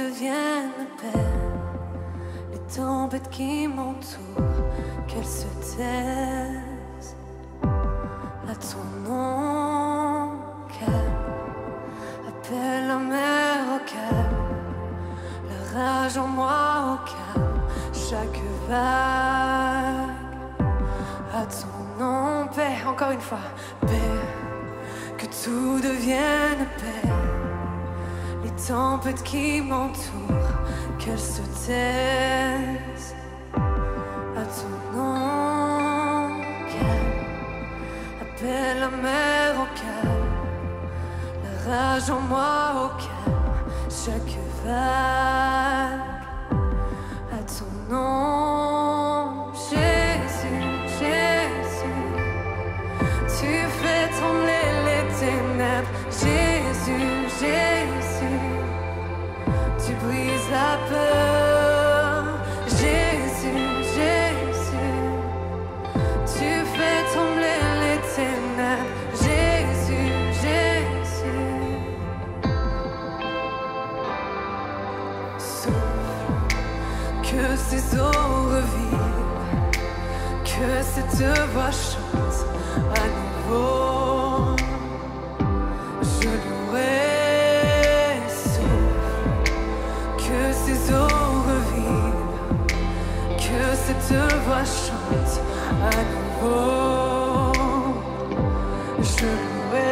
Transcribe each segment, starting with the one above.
devienne paix, les tempêtes qui m'entourent, qu'elles se taisent. À ton nom calme, appelle la mer au calme, la rage en moi au calme, chaque vague. À ton nom paix, encore une fois, paix, que tout devienne paix, les tempêtes qui m'entourent, qu'elles se taisent. À ton nom calme, appelle la mer au calme, la rage en moi au calme, chaque vague. À ton nom, Jésus, Jésus, tu fais trembler les ténèbres. Jésus, Jésus, tu brises la peur. Jésus, Jésus, tu fais trembler les ténèbres. Jésus, Jésus, souffle, que ces eaux revivent, que cette voix chante à nouveau. Je louerai, souffle, que ces eaux revivent, que cette voix chante à nouveau. Je louerai,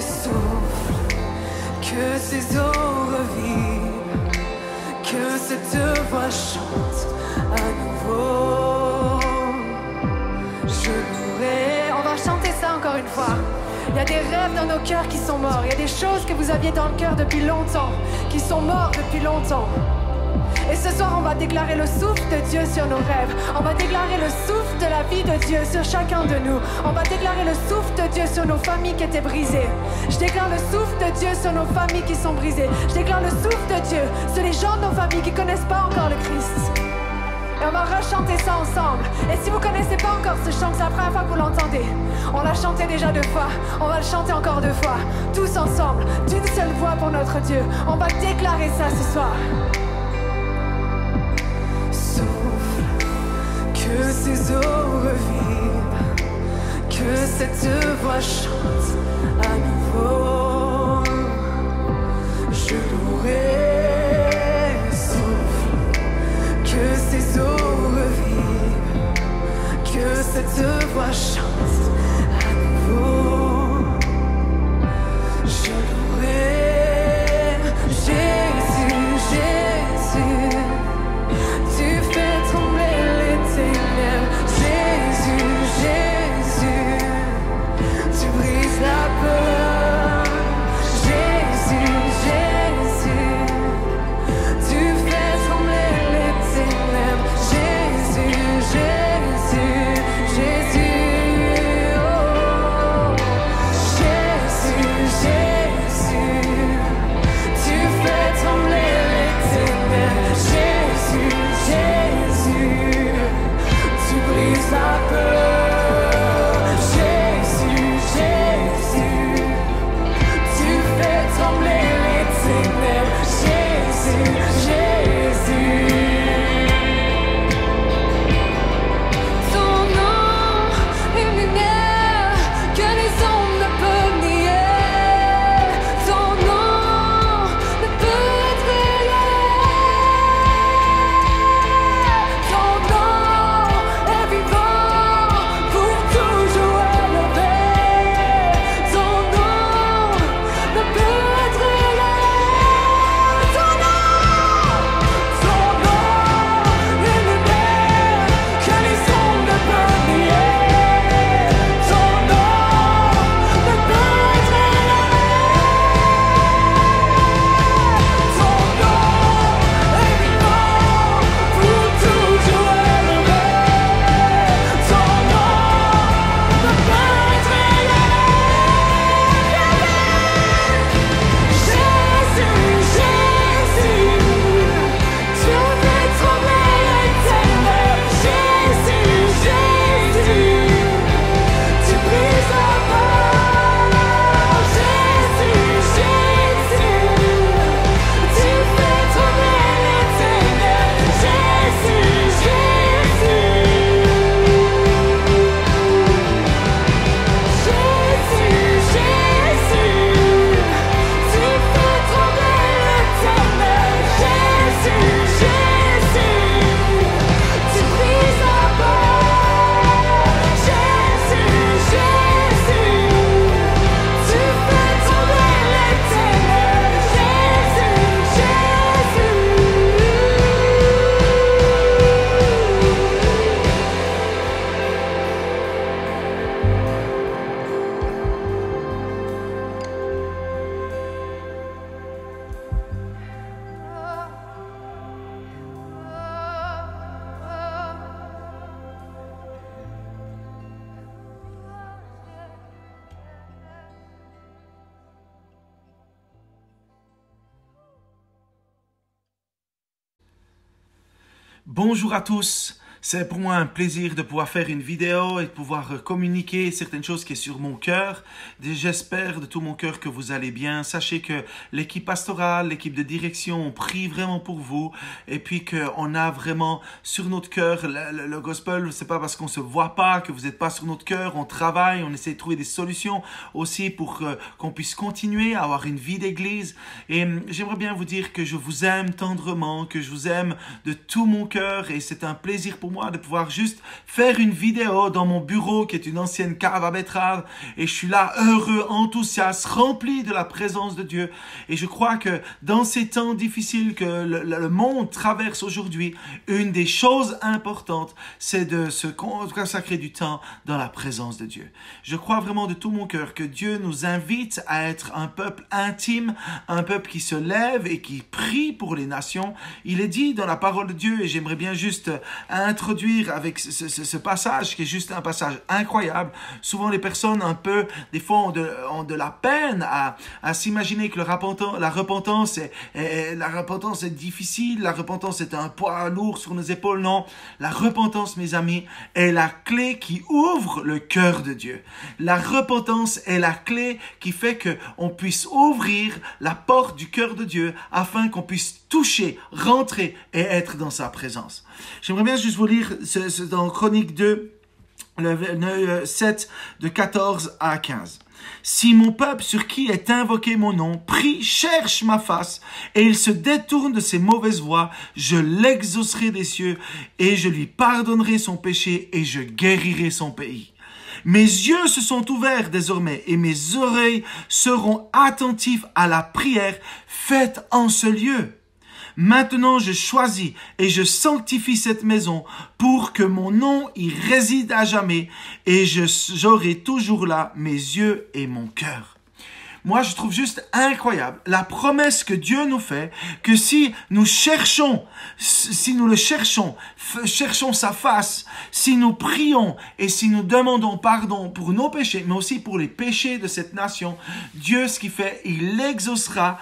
souffle, que ces eaux revivent, que cette voix chante à nouveau. Je louerai. On va chanter ça encore une fois. Il y a des rêves dans nos cœurs qui sont morts. Il y a des choses que vous aviez dans le cœur depuis longtemps, qui sont morts depuis longtemps. Et ce soir, on va déclarer le souffle de Dieu sur nos rêves. On va déclarer le souffle de la vie de Dieu sur chacun de nous. On va déclarer le souffle de Dieu sur nos familles qui étaient brisées. Je déclare le souffle de Dieu sur nos familles qui sont brisées. Je déclare le souffle de Dieu sur les gens de nos familles qui ne connaissent pas encore le Christ. Et on va rechanter ça ensemble. Et si vous ne connaissez pas encore ce chant, c'est la première fois que vous l'entendez. On l'a chanté déjà 2 fois. On va le chanter encore 2 fois. Tous ensemble, d'une seule voix pour notre Dieu. On va déclarer ça ce soir. Souffle, que ces eaux revivent, que cette voix chante à nouveau. Je louerai, souffle, que ces eaux revivent, que cette voix chante à nouveau. Je louerai, Jésus, Jésus, tu fais trembler les ténèbres. Jésus, Jésus, tu brises la peur. Jésus, Jésus, tu fais trembler les ténèbres. Jésus, Jésus, Jésus, oh Bonjour à tous, c'est pour moi un plaisir de pouvoir faire une vidéo et de pouvoir communiquer certaines choses qui sont sur mon cœur. J'espère de tout mon cœur que vous allez bien. Sachez que l'équipe pastorale, l'équipe de direction, on prie vraiment pour vous et puis qu'on a vraiment sur notre cœur le gospel. C'est pas parce qu'on se voit pas que vous n'êtes pas sur notre cœur. On travaille, on essaie de trouver des solutions aussi pour qu'on puisse continuer à avoir une vie d'église. Et j'aimerais bien vous dire que je vous aime tendrement, que je vous aime de tout mon cœur et c'est un plaisir pour moi de pouvoir juste faire une vidéo dans mon bureau qui est une ancienne cave à betteraves et je suis là heureux, enthousiaste, rempli de la présence de Dieu et je crois que dans ces temps difficiles que le monde traverse aujourd'hui, une des choses importantes c'est de se consacrer du temps dans la présence de Dieu. Je crois vraiment de tout mon cœur que Dieu nous invite à être un peuple intime, un peuple qui se lève et qui prie pour les nations. Il est dit dans la parole de Dieu et j'aimerais bien juste introduire avec ce passage qui est juste un passage incroyable. Souvent les personnes un peu, des fois ont de la peine à s'imaginer que la repentance est difficile, la repentance est un poids lourd sur nos épaules. Non, la repentance, mes amis, est la clé qui ouvre le cœur de Dieu. La repentance est la clé qui fait qu'on puisse ouvrir la porte du cœur de Dieu afin qu'on puisse toucher, rentrer et être dans sa présence. J'aimerais bien juste vous lire dans Chronique 2, le 7 de 14 à 15. Si mon peuple sur qui est invoqué mon nom prie, cherche ma face et il se détourne de ses mauvaises voies, je l'exaucerai des cieux et je lui pardonnerai son péché et je guérirai son pays. Mes yeux se sont ouverts désormais et mes oreilles seront attentives à la prière faite en ce lieu. Maintenant, je choisis et je sanctifie cette maison pour que mon nom y réside à jamais et j'aurai toujours là mes yeux et mon cœur. Moi, je trouve juste incroyable la promesse que Dieu nous fait, que si nous le cherchons, cherchons sa face, si nous prions et si nous demandons pardon pour nos péchés, mais aussi pour les péchés de cette nation, Dieu, ce qu'il fait, il exaucera,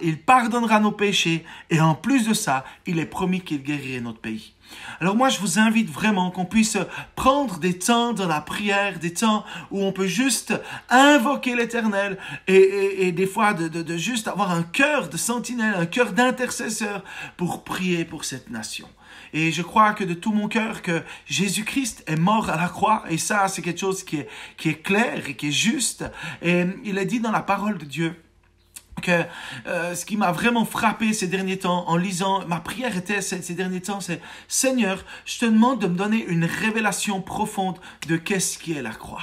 il pardonnera nos péchés et en plus de ça, il est promis qu'il guérirait notre pays. Alors moi, je vous invite vraiment qu'on puisse prendre des temps dans la prière, des temps où on peut juste invoquer l'Éternel et des fois de juste avoir un cœur de sentinelle, un cœur d'intercesseur pour prier pour cette nation. Et je crois que de tout mon cœur que Jésus-Christ est mort à la croix et ça, c'est quelque chose qui est clair et qui est juste. Et il est dit dans la parole de Dieu que ce qui m'a vraiment frappé ces derniers temps en lisant, ma prière était ces derniers temps, c'est Seigneur, je te demande de me donner une révélation profonde de qu'est-ce qui est la croix.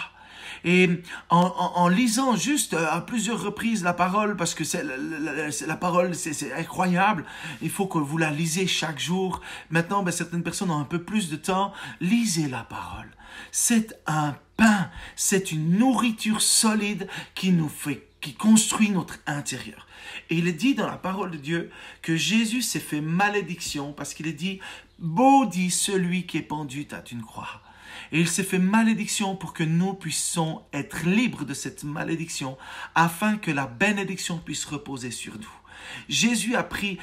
Et en lisant juste à plusieurs reprises la parole, parce que la parole, c'est incroyable, il faut que vous la lisez chaque jour. Maintenant, certaines personnes ont un peu plus de temps, lisez la parole. C'est un pain, c'est une nourriture solide qui construit notre intérieur. Et il est dit dans la parole de Dieu que Jésus s'est fait malédiction parce qu'il est dit « Maudit celui qui est pendu à une croix ». Et il s'est fait malédiction pour que nous puissions être libres de cette malédiction afin que la bénédiction puisse reposer sur nous. Jésus a pris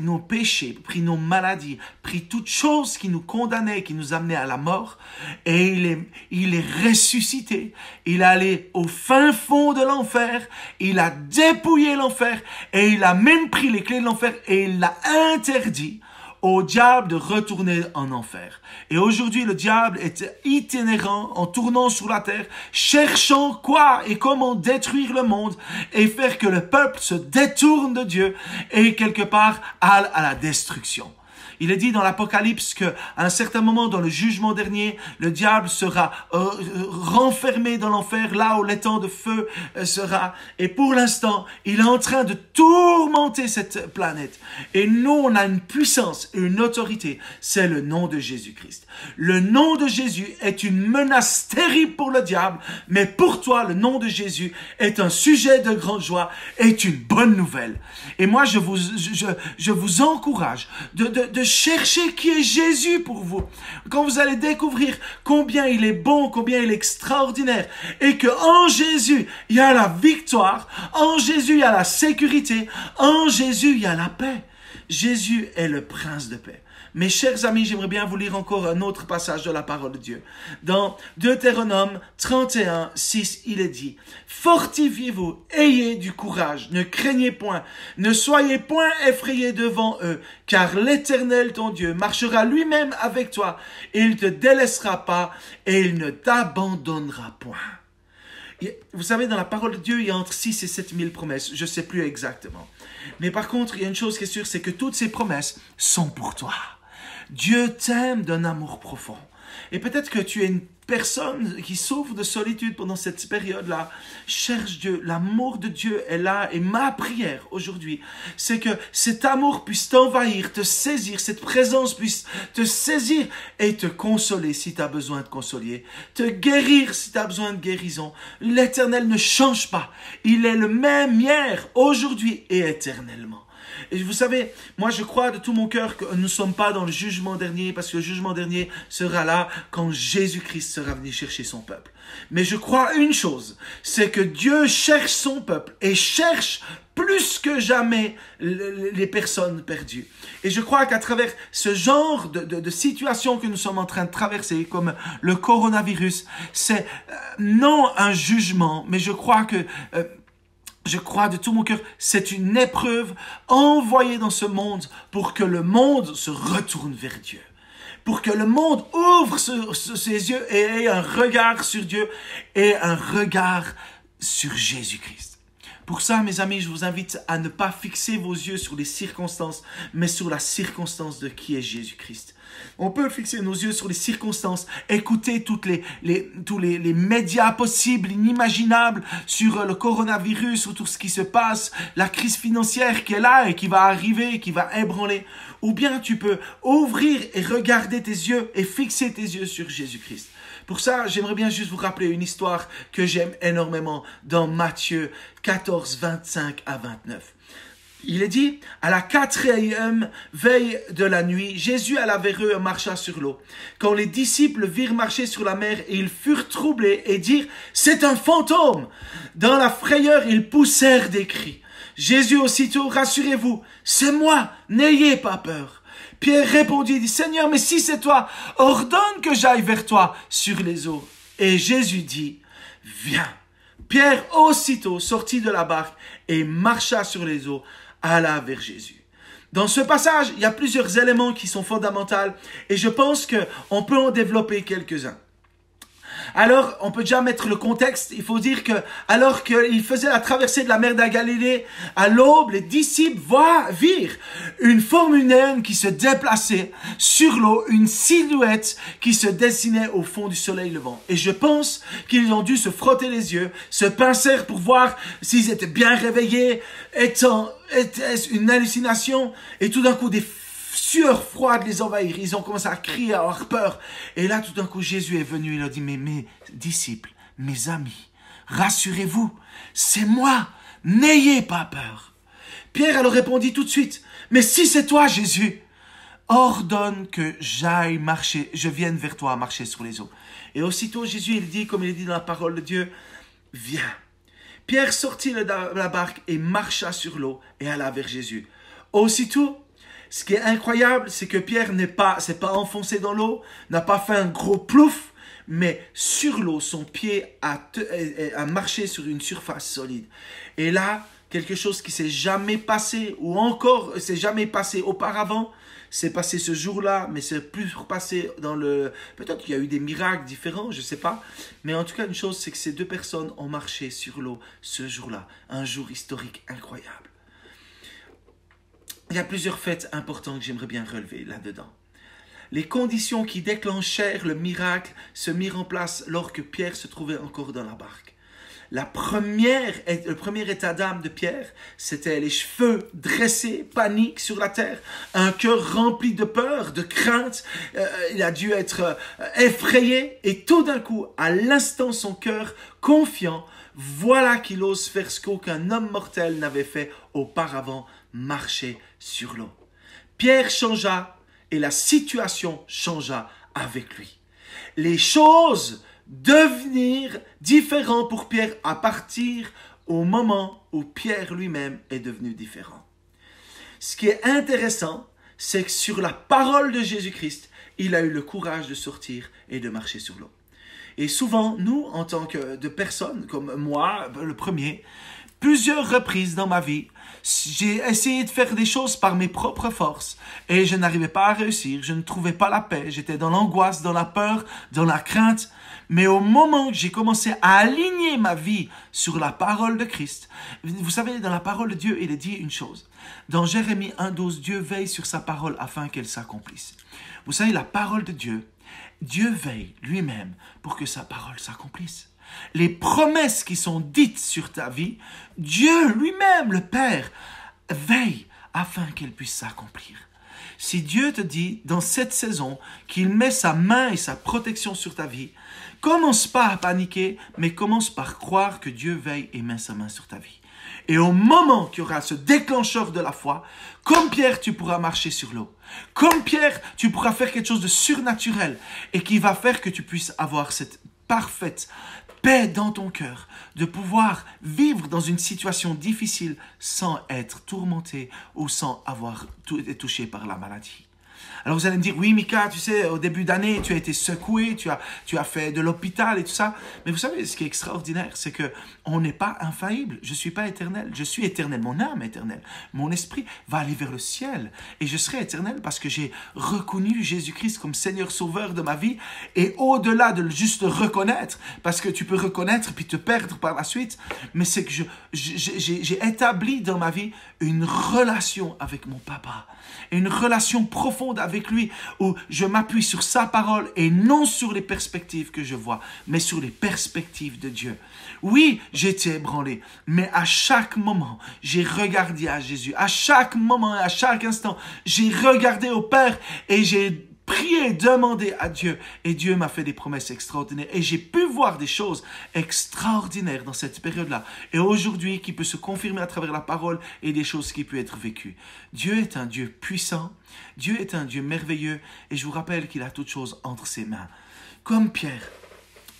nos péchés, pris nos maladies, pris toutes choses qui nous condamnaient, qui nous amenaient à la mort et il est ressuscité. Il est allé au fin fond de l'enfer, il a dépouillé l'enfer et il a même pris les clés de l'enfer et il l'a interdit au diable de retourner en enfer. Et aujourd'hui, le diable est itinérant en tournant sur la terre, cherchant quoi et comment détruire le monde et faire que le peuple se détourne de Dieu et quelque part aille à la destruction. Il est dit dans l'Apocalypse qu'à un certain moment dans le jugement dernier, le diable sera renfermé dans l'enfer, là où l'étang de feu sera. Et pour l'instant, il est en train de tourmenter cette planète. Et nous, on a une puissance et une autorité, c'est le nom de Jésus-Christ. Le nom de Jésus est une menace terrible pour le diable, mais pour toi, le nom de Jésus est un sujet de grande joie, est une bonne nouvelle. Et moi, je vous encourage de chercher qui est Jésus pour vous. Quand vous allez découvrir combien il est bon, combien il est extraordinaire, et que en Jésus, il y a la victoire, en Jésus, il y a la sécurité, en Jésus, il y a la paix. Jésus est le prince de paix. Mes chers amis, j'aimerais bien vous lire encore un autre passage de la parole de Dieu. Dans Deutéronome 31, 6, il est dit « Fortifiez-vous, ayez du courage, ne craignez point, ne soyez point effrayés devant eux, car l'Éternel ton Dieu marchera lui-même avec toi, et il ne te délaissera pas, et il ne t'abandonnera point. » Vous savez, dans la parole de Dieu, il y a entre 6 et 7 000 promesses. Je ne sais plus exactement. Mais par contre, il y a une chose qui est sûre, c'est que toutes ces promesses sont pour toi. Dieu t'aime d'un amour profond. Et peut-être que tu es une personne qui souffre de solitude pendant cette période-là. Cherche Dieu. L'amour de Dieu est là. Et ma prière aujourd'hui, c'est que cet amour puisse t'envahir, te saisir, cette présence puisse te saisir et te consoler si tu as besoin de consoler, te guérir si tu as besoin de guérison. L'Éternel ne change pas. Il est le même hier, aujourd'hui et éternellement. Et vous savez, moi je crois de tout mon cœur que nous ne sommes pas dans le jugement dernier, parce que le jugement dernier sera là quand Jésus-Christ sera venu chercher son peuple. Mais je crois une chose, c'est que Dieu cherche son peuple et cherche plus que jamais les personnes perdues. Et je crois qu'à travers ce genre de situation que nous sommes en train de traverser, comme le coronavirus, c'est non un jugement, mais je crois que... Je crois de tout mon cœur, c'est une épreuve envoyée dans ce monde pour que le monde se retourne vers Dieu. Pour que le monde ouvre ses yeux et ait un regard sur Dieu et un regard sur Jésus-Christ. Pour ça, mes amis, je vous invite à ne pas fixer vos yeux sur les circonstances, mais sur la circonstance de qui est Jésus-Christ. On peut fixer nos yeux sur les circonstances, écouter tous les médias possibles, inimaginables sur le coronavirus, sur tout ce qui se passe, la crise financière qui est là et qui va arriver, qui va ébranler. Ou bien tu peux ouvrir et regarder tes yeux et fixer tes yeux sur Jésus-Christ. Pour ça, j'aimerais bien juste vous rappeler une histoire que j'aime énormément dans Matthieu 14, 25 à 29. Il est dit, à la 4e veille de la nuit, Jésus alla vers eux et marcha sur l'eau. Quand les disciples virent marcher sur la mer, ils furent troublés et dirent, c'est un fantôme. Dans la frayeur, ils poussèrent des cris. Jésus aussitôt, rassurez-vous, c'est moi, n'ayez pas peur. Pierre répondit et dit, Seigneur, mais si c'est toi, ordonne que j'aille vers toi sur les eaux. Et Jésus dit, viens. Pierre aussitôt sortit de la barque et marcha sur les eaux, alla vers Jésus. Dans ce passage, il y a plusieurs éléments qui sont fondamentaux et je pense qu'on peut en développer quelques-uns. Alors, on peut déjà mettre le contexte. Il faut dire que, alors qu'il faisait la traversée de la mer de la Galilée, à l'aube, les disciples virent une forme humaine qui se déplaçait sur l'eau, une silhouette qui se dessinait au fond du soleil levant. Et je pense qu'ils ont dû se frotter les yeux, se pincèrent pour voir s'ils étaient bien réveillés, était-ce une hallucination? Et tout d'un coup, des sueur froide les envahir. Ils ont commencé à crier, à avoir peur. Et là, tout d'un coup, Jésus est venu. Il a dit, mais mes disciples, mes amis, rassurez-vous, c'est moi. N'ayez pas peur. Pierre alors répondit tout de suite, mais si c'est toi, Jésus, ordonne que j'aille marcher, je vienne vers toi marcher sur les eaux. Et aussitôt, Jésus, il dit, comme il dit dans la parole de Dieu, viens. Pierre sortit de la barque et marcha sur l'eau et alla vers Jésus. Aussitôt, ce qui est incroyable, c'est que Pierre s'est pas enfoncé dans l'eau, n'a pas fait un gros plouf, mais sur l'eau, son pied a marché sur une surface solide. Et là, quelque chose qui s'est jamais passé, ou encore s'est jamais passé auparavant, c'est passé ce jour-là, mais c'est plus passé dans le... Peut-être qu'il y a eu des miracles différents, je ne sais pas. Mais en tout cas, une chose, c'est que ces deux personnes ont marché sur l'eau ce jour-là. Un jour historique incroyable. Il y a plusieurs faits importants que j'aimerais bien relever là-dedans. Les conditions qui déclenchèrent le miracle se mirent en place lorsque Pierre se trouvait encore dans la barque. Le premier état d'âme de Pierre, c'était les cheveux dressés, panique sur la terre, un cœur rempli de peur, de crainte. Il a dû être effrayé et tout d'un coup, à l'instant, son cœur confiant, voilà qu'il ose faire ce qu'aucun homme mortel n'avait fait auparavant, marcher sur l'eau. Pierre changea et la situation changea avec lui. Les choses devenir différent pour Pierre à partir au moment où Pierre lui-même est devenu différent. Ce qui est intéressant, c'est que sur la parole de Jésus-Christ, il a eu le courage de sortir et de marcher sur l'eau. Et souvent, nous, en tant que de personnes, comme moi, le premier, plusieurs reprises dans ma vie, j'ai essayé de faire des choses par mes propres forces et je n'arrivais pas à réussir, je ne trouvais pas la paix, j'étais dans l'angoisse, dans la peur, dans la crainte. Mais au moment que j'ai commencé à aligner ma vie sur la parole de Christ, vous savez, dans la parole de Dieu, il est dit une chose. Dans Jérémie 1,12, Dieu veille sur sa parole afin qu'elle s'accomplisse. Vous savez, la parole de Dieu, Dieu veille lui-même pour que sa parole s'accomplisse. Les promesses qui sont dites sur ta vie, Dieu lui-même, le Père, veille afin qu'elles puissent s'accomplir. Si Dieu te dit dans cette saison qu'il met sa main et sa protection sur ta vie, commence pas à paniquer, mais commence par croire que Dieu veille et met sa main sur ta vie. Et au moment qu'il y aura ce déclencheur de la foi, comme Pierre, tu pourras marcher sur l'eau. Comme Pierre, tu pourras faire quelque chose de surnaturel et qui va faire que tu puisses avoir cette parfaite paix dans ton cœur, de pouvoir vivre dans une situation difficile sans être tourmenté ou sans avoir été touché par la maladie. Alors vous allez me dire, oui Mika, tu sais, au début d'année, tu as été secoué, tu as fait de l'hôpital et tout ça. Mais vous savez, ce qui est extraordinaire, c'est que on n'est pas infaillible. Je ne suis pas éternel. Je suis éternel. Mon âme est éternelle. Mon esprit va aller vers le ciel. Et je serai éternel parce que j'ai reconnu Jésus-Christ comme Seigneur Sauveur de ma vie. Et au-delà de juste le reconnaître, parce que tu peux reconnaître puis te perdre par la suite, mais c'est que j'ai établi dans ma vie une relation avec mon papa. Une relation profonde avec lui où je m'appuie sur sa parole et non sur les perspectives que je vois, mais sur les perspectives de Dieu. Oui, j'étais ébranlé, mais à chaque moment, j'ai regardé à Jésus. À chaque moment et à chaque instant, j'ai regardé au Père et j'ai prié, demandé à Dieu. Et Dieu m'a fait des promesses extraordinaires. Et j'ai pu voir des choses extraordinaires dans cette période-là. Et aujourd'hui, qui peut se confirmer à travers la parole et des choses qui peuvent être vécues. Dieu est un Dieu puissant. Dieu est un Dieu merveilleux. Et je vous rappelle qu'il a toutes choses entre ses mains. Comme Pierre,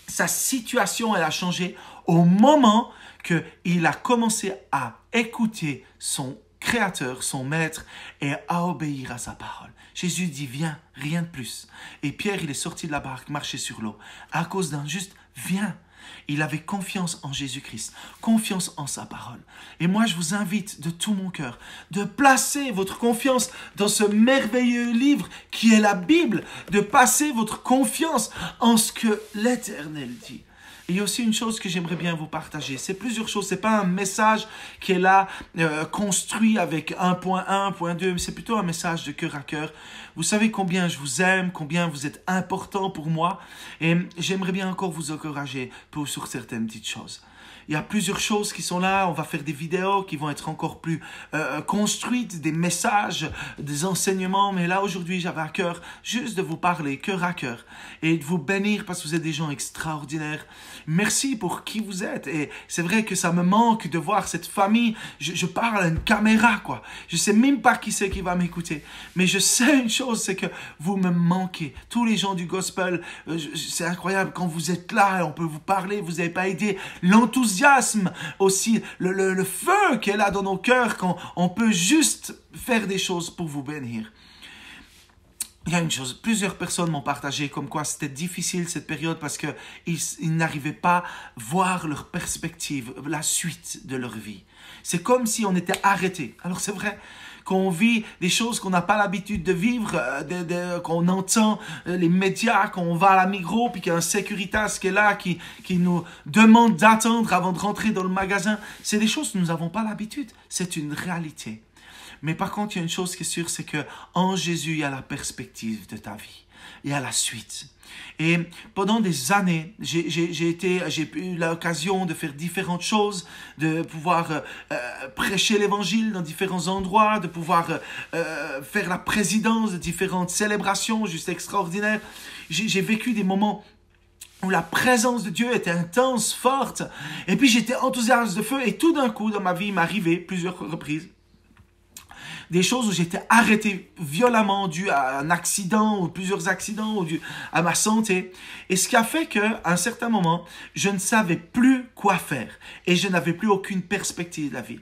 sa situation, elle a changé au moment qu'il a commencé à écouter son Créateur, son Maître, et à obéir à sa parole. Jésus dit, viens, rien de plus. Et Pierre, il est sorti de la barque, marché sur l'eau, à cause d'un juste, viens. Il avait confiance en Jésus-Christ, confiance en sa parole. Et moi, je vous invite de tout mon cœur de placer votre confiance dans ce merveilleux livre qui est la Bible, de passer votre confiance en ce que l'Éternel dit. Et il y a aussi une chose que j'aimerais bien vous partager. C'est plusieurs choses. Ce n'est pas un message qui est là, construit avec 1.1, 1.2, mais c'est plutôt un message de cœur à cœur. Vous savez combien je vous aime, combien vous êtes important pour moi. Et j'aimerais bien encore vous encourager sur certaines petites choses. Il y a plusieurs choses qui sont là. On va faire des vidéos qui vont être encore plus construites, des messages, des enseignements. Mais là, aujourd'hui, j'avais à cœur juste de vous parler, cœur à cœur, et de vous bénir parce que vous êtes des gens extraordinaires. Merci pour qui vous êtes. Et c'est vrai que ça me manque de voir cette famille. Je parle à une caméra, quoi. Je sais même pas qui c'est qui va m'écouter. Mais je sais une chose, c'est que vous me manquez. Tous les gens du gospel, c'est incroyable. Quand vous êtes là, on peut vous parler, vous n'avez pas aidé. L'enthousiasme aussi, le feu qui est là dans nos cœurs, quand on peut juste faire des choses pour vous bénir. Il y a une chose, plusieurs personnes m'ont partagé comme quoi c'était difficile cette période parce qu'ils n'arrivaient pas à voir leur perspective, la suite de leur vie. C'est comme si on était arrêté. Alors c'est vrai qu'on vit des choses qu'on n'a pas l'habitude de vivre, qu'on entend les médias, qu'on va à la Migros, puis qu'il y a un Securitas qui est là, qui nous demande d'attendre avant de rentrer dans le magasin. C'est des choses que nous n'avons pas l'habitude. C'est une réalité. Mais par contre, il y a une chose qui est sûre, c'est qu'en Jésus, il y a la perspective de ta vie. Il y a la suite. Et pendant des années, j'ai eu l'occasion de faire différentes choses, de pouvoir prêcher l'évangile dans différents endroits, de pouvoir faire la présidence de différentes célébrations juste extraordinaires. J'ai vécu des moments où la présence de Dieu était intense, forte. Et puis j'étais enthousiaste de feu. Et tout d'un coup, dans ma vie, il m'arrivait plusieurs reprises des choses où j'étais arrêté violemment dû à un accident ou plusieurs accidents ou dû à ma santé. Et ce qui a fait qu'à un certain moment, je ne savais plus quoi faire et je n'avais plus aucune perspective de la vie.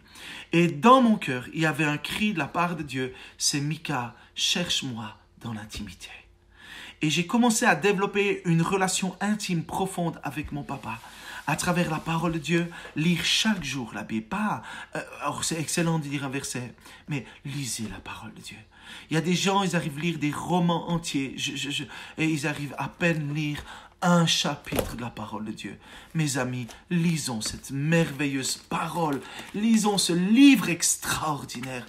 Et dans mon cœur, il y avait un cri de la part de Dieu, c'est Mika, cherche-moi dans l'intimité. Et j'ai commencé à développer une relation intime profonde avec mon papa. À travers la parole de Dieu, lire chaque jour la Bible. Alors c'est excellent de lire un verset, mais lisez la parole de Dieu. Il y a des gens, ils arrivent à lire des romans entiers, et ils arrivent à peine à lire un chapitre de la parole de Dieu. Mes amis, lisons cette merveilleuse parole, lisons ce livre extraordinaire.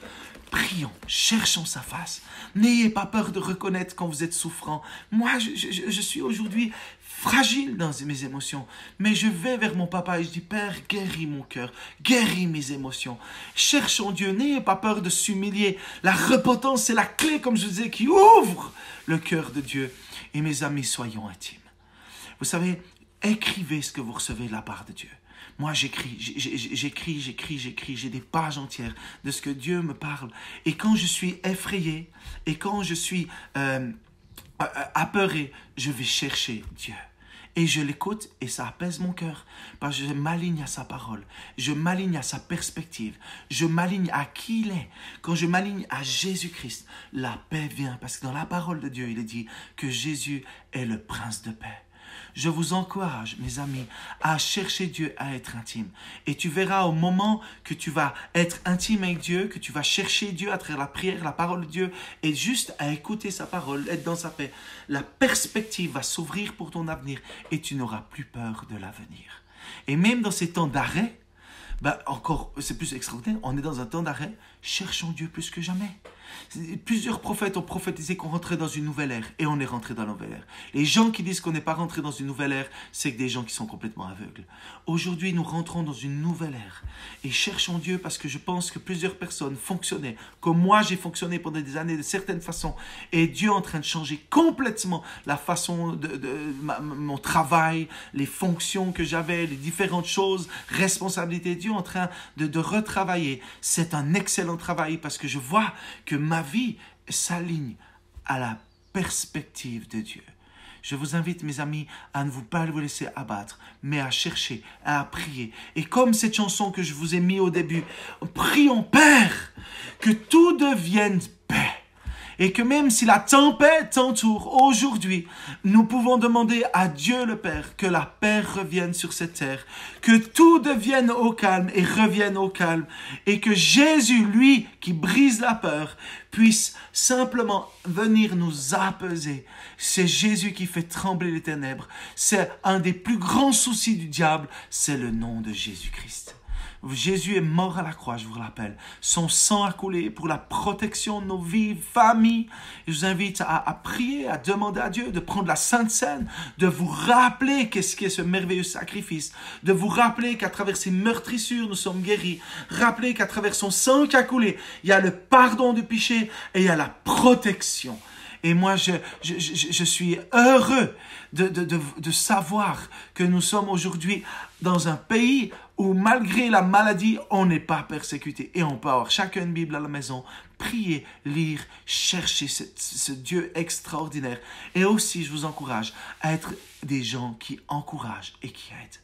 Prions, cherchons sa face. N'ayez pas peur de reconnaître quand vous êtes souffrant. Moi, je suis aujourd'hui fragile dans mes émotions, mais je vais vers mon papa et je dis, Père, guéris mon cœur, guéris mes émotions. Cherchons Dieu, n'ayez pas peur de s'humilier. La repentance, c'est la clé, comme je vous disais, qui ouvre le cœur de Dieu. Et mes amis, soyons intimes. Vous savez, écrivez ce que vous recevez de la part de Dieu. Moi, j'écris, j'ai des pages entières de ce que Dieu me parle. Et quand je suis effrayé, et quand je suis apeuré, je vais chercher Dieu. Et je l'écoute et ça apaise mon cœur. Parce que je m'aligne à sa parole. Je m'aligne à sa perspective. Je m'aligne à qui il est. Quand je m'aligne à Jésus-Christ, la paix vient. Parce que dans la parole de Dieu, il est dit que Jésus est le prince de paix. Je vous encourage, mes amis, à chercher Dieu, à être intime. Et tu verras au moment que tu vas être intime avec Dieu, que tu vas chercher Dieu à travers la prière, la parole de Dieu, et juste à écouter sa parole, être dans sa paix. La perspective va s'ouvrir pour ton avenir et tu n'auras plus peur de l'avenir. Et même dans ces temps d'arrêt, encore, c'est plus extraordinaire, on est dans un temps d'arrêt, cherchons Dieu plus que jamais. Plusieurs prophètes ont prophétisé qu'on rentrait dans une nouvelle ère et on est rentré dans la nouvelle ère. Les gens qui disent qu'on n'est pas rentré dans une nouvelle ère, c'est que des gens qui sont complètement aveugles. Aujourd'hui, nous rentrons dans une nouvelle ère et cherchons Dieu parce que je pense que plusieurs personnes fonctionnaient comme moi j'ai fonctionné pendant des années de certaines façons et Dieu est en train de changer complètement la façon de mon travail, les fonctions que j'avais, les différentes choses, responsabilités. Dieu est en train de retravailler. C'est un excellent travail parce que je vois que ma vie s'aligne à la perspective de Dieu. Je vous invite, mes amis, à ne pas vous laisser abattre, mais à chercher, à prier. Et comme cette chanson que je vous ai mise au début, prions, Père, que tout devienne paix. Et que même si la tempête entoure aujourd'hui, nous pouvons demander à Dieu le Père que la paix revienne sur cette terre, que tout devienne au calme et revienne au calme, et que Jésus, lui, qui brise la peur, puisse simplement venir nous apaiser. C'est Jésus qui fait trembler les ténèbres. C'est un des plus grands soucis du diable, c'est le nom de Jésus-Christ. Jésus est mort à la croix, je vous rappelle. Son sang a coulé pour la protection de nos vies, familles. Et je vous invite à prier, à demander à Dieu de prendre la Sainte Seine, de vous rappeler qu'est-ce qu'est ce merveilleux sacrifice, de vous rappeler qu'à travers ses meurtrissures, nous sommes guéris. Rappeler qu'à travers son sang qui a coulé, il y a le pardon du péché et il y a la protection. Et moi, je suis heureux de savoir que nous sommes aujourd'hui dans un pays où malgré la maladie, on n'est pas persécuté. Et on peut avoir chacun une Bible à la maison, prier, lire, chercher ce Dieu extraordinaire. Et aussi, je vous encourage à être des gens qui encouragent et qui aident.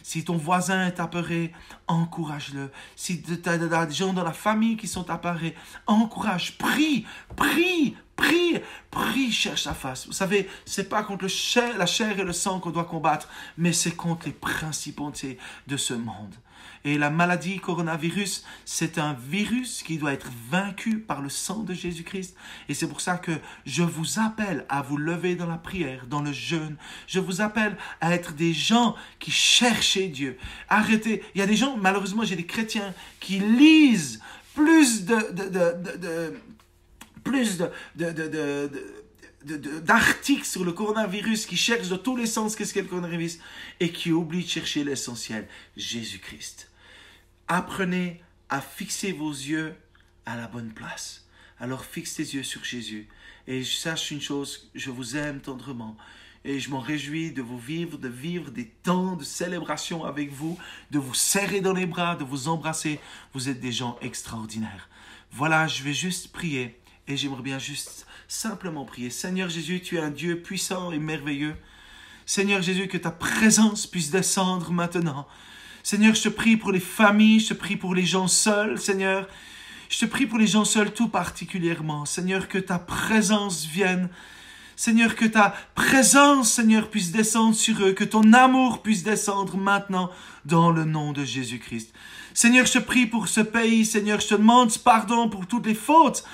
Si ton voisin est apeuré, encourage-le. Si tu as des gens dans la famille qui sont apeurés, encourage, prie, cherche sa face. Vous savez, c'est pas contre la chair et le sang qu'on doit combattre, mais c'est contre les principautés de ce monde. Et la maladie coronavirus, c'est un virus qui doit être vaincu par le sang de Jésus-Christ. Et c'est pour ça que je vous appelle à vous lever dans la prière, dans le jeûne. Je vous appelle à être des gens qui cherchent Dieu. Arrêtez. Il y a des gens, malheureusement, j'ai des chrétiens qui lisent plus d'articles sur le coronavirus, qui cherchent de tous les sens qu'est-ce qu'est le coronavirus et qui oublient de chercher l'essentiel, Jésus-Christ. Apprenez à fixer vos yeux à la bonne place. Alors fixe tes yeux sur Jésus et sache une chose, je vous aime tendrement. Et je m'en réjouis de vivre des temps de célébration avec vous, de vous serrer dans les bras, de vous embrasser. Vous êtes des gens extraordinaires. Voilà, je vais juste prier et j'aimerais bien juste simplement prier. Seigneur Jésus, tu es un Dieu puissant et merveilleux. Seigneur Jésus, que ta présence puisse descendre maintenant. Seigneur, je te prie pour les familles, je te prie pour les gens seuls, Seigneur. Je te prie pour les gens seuls tout particulièrement. Seigneur, que ta présence vienne. Seigneur, que ta présence, Seigneur, puisse descendre sur eux, que ton amour puisse descendre maintenant dans le nom de Jésus-Christ. Seigneur, je te prie pour ce pays, Seigneur, je te demande pardon pour toutes les fautes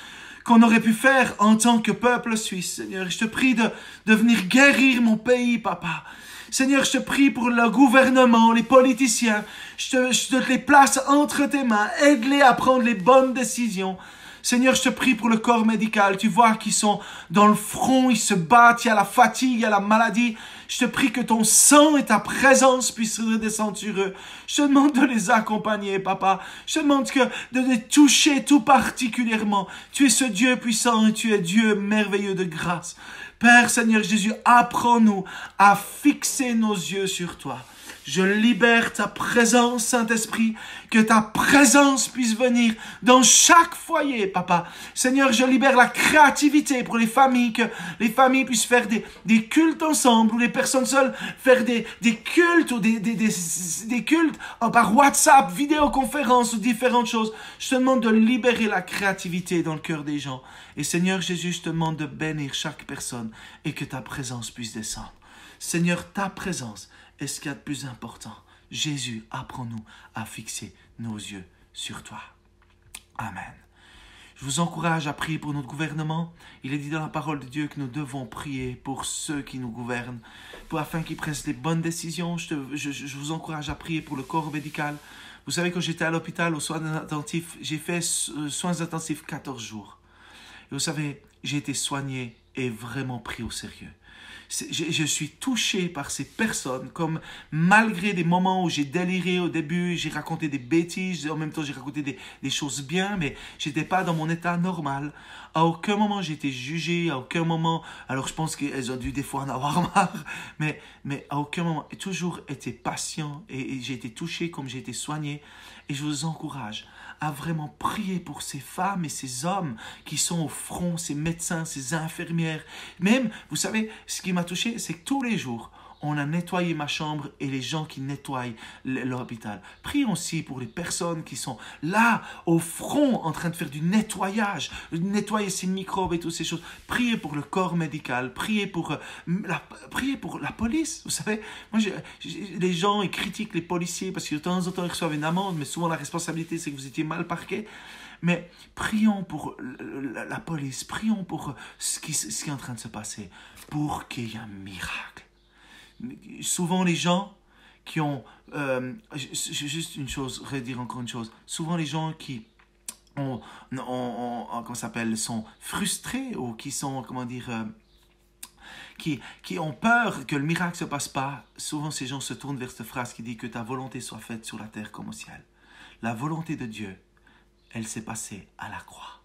qu'on aurait pu faire en tant que peuple suisse, Seigneur. Je te prie de venir guérir mon pays, Papa. Seigneur, je te prie pour le gouvernement, les politiciens. Je te les place entre tes mains. Aide-les à prendre les bonnes décisions. Seigneur, je te prie pour le corps médical. Tu vois qu'ils sont dans le front, ils se battent, il y a la fatigue, il y a la maladie. Je te prie que ton sang et ta présence puissent redescendre sur eux. Je te demande de les accompagner, Papa. Je te demande de les toucher tout particulièrement. Tu es ce Dieu puissant et tu es Dieu merveilleux de grâce. Père, Seigneur Jésus, apprends-nous à fixer nos yeux sur toi. Je libère ta présence, Saint-Esprit, que ta présence puisse venir dans chaque foyer, Papa. Seigneur, je libère la créativité pour les familles, que les familles puissent faire des cultes ensemble, ou les personnes seules faire des cultes, ou des cultes par WhatsApp, vidéoconférence, ou différentes choses. Je te demande de libérer la créativité dans le cœur des gens. Et Seigneur Jésus, je te demande de bénir chaque personne et que ta présence puisse descendre. Seigneur, ta présence est ce qu'il y a de plus important. Jésus, apprends-nous à fixer nos yeux sur toi. Amen. Je vous encourage à prier pour notre gouvernement. Il est dit dans la parole de Dieu que nous devons prier pour ceux qui nous gouvernent, afin qu'ils prennent les bonnes décisions. Je vous encourage à prier pour le corps médical. Vous savez, quand j'étais à l'hôpital aux soins intensifs, j'ai fait soins intensifs 14 jours. Et vous savez, j'ai été soigné et vraiment pris au sérieux. Je suis touché par ces personnes, comme malgré des moments où j'ai déliré au début, j'ai raconté des bêtises, en même temps j'ai raconté des choses bien, mais j'étais pas dans mon état normal. À aucun moment j'ai été jugé, à aucun moment, alors je pense qu'elles ont dû des fois en avoir marre, mais à aucun moment, j'ai toujours été patient et j'ai été touché comme j'ai été soigné. Et je vous encourage à vraiment prier pour ces femmes et ces hommes qui sont au front, ces médecins, ces infirmières. Même, vous savez, ce qui m'a touché, c'est que tous les jours, on a nettoyé ma chambre et les gens qui nettoient l'hôpital. Prions aussi pour les personnes qui sont là, au front, en train de faire du nettoyage, nettoyer ces microbes et toutes ces choses. Priez pour le corps médical, priez pour la police. Vous savez, moi, les gens ils critiquent les policiers parce que de temps en temps, ils reçoivent une amende, mais souvent la responsabilité, c'est que vous étiez mal parqué. Mais prions pour la police, prions pour ce qui est en train de se passer, pour qu'il y ait un miracle. Souvent les gens qui ont juste une chose, redire encore une chose, souvent les gens qui sont frustrés ou qui sont, qui ont peur que le miracle ne se passe pas, souvent ces gens se tournent vers cette phrase qui dit que ta volonté soit faite sur la terre comme au ciel. La volonté de Dieu, elle s'est passée à la croix.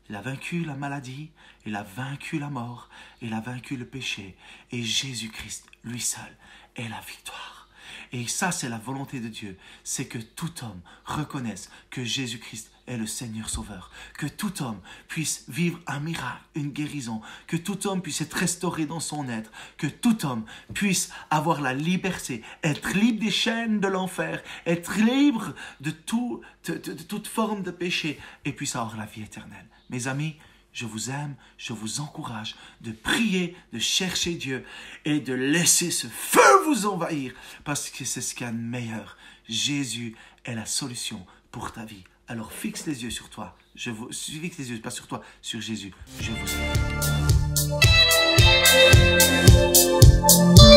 Il a vaincu la maladie, il a vaincu la mort, il a vaincu le péché. Et Jésus-Christ, lui seul, est la victoire. Et ça, c'est la volonté de Dieu. C'est que tout homme reconnaisse que Jésus-Christ est le Seigneur Sauveur. Que tout homme puisse vivre un miracle, une guérison. Que tout homme puisse être restauré dans son être. Que tout homme puisse avoir la liberté, être libre des chaînes de l'enfer, être libre de toute forme de péché et puisse avoir la vie éternelle. Mes amis, je vous aime, je vous encourage de prier, de chercher Dieu et de laisser ce feu vous envahir parce que c'est ce qu'il y a de meilleur. Jésus est la solution pour ta vie. Alors fixe les yeux sur toi. Fixe les yeux, pas sur toi, sur Jésus. Je vous aime.